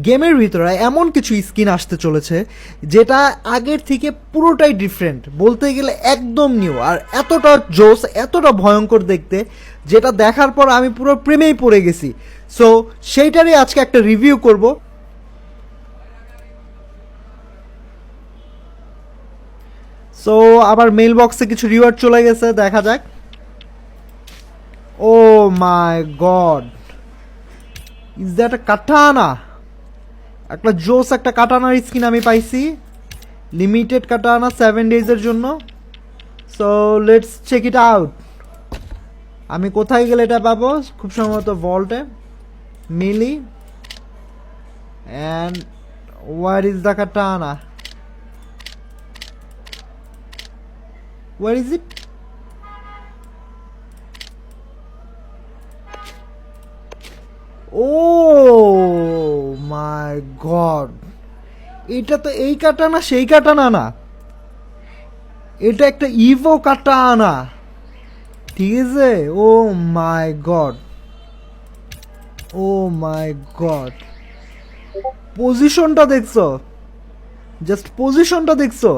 গেমের ভিতরে এমন কিছু স্কিন আসতে চলেছে যেটা আগের থেকে পুরোটাই ডিফারেন্ট, বলতে গেলে একদম নিউ, আর এতটা জোস, এতটা ভয়ঙ্কর দেখতে, যেটা দেখার পর আমি পুরো প্রেমেই পড়ে গেছি। সো সেইটারই আজকে একটা রিভিউ করব। সো আবার মেল বক্সে কিছু রিওয়ার্ড চলে গেছে, দেখা যাক। ও my god, is that a কাটানা? একটা জোস একটা কাটানার স্কিন আমি পাইছি, লিমিটেড কাটানা 7 ডেজের জন্য। So let's check it out. আমি কোথায় গেলে এটা পাবো? খুব সম্ভবত ভল্টে, মিলি। And where is the katana? Where is it? Oh my god, এটা তো এই কাটানা সেই কাটানা না, এটা একটা ইভো কাটানা, ঠিক আছে? ও my god, O my god, পজিশনটা দেখছো? জাস্ট পজিশনটা দেখছো?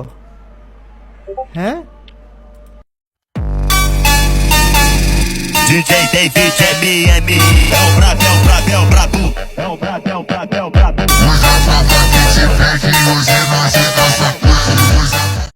হ্যাঁ, DJ David é me, é o brabo, é o brabo, é o brabo. É o brabo, é o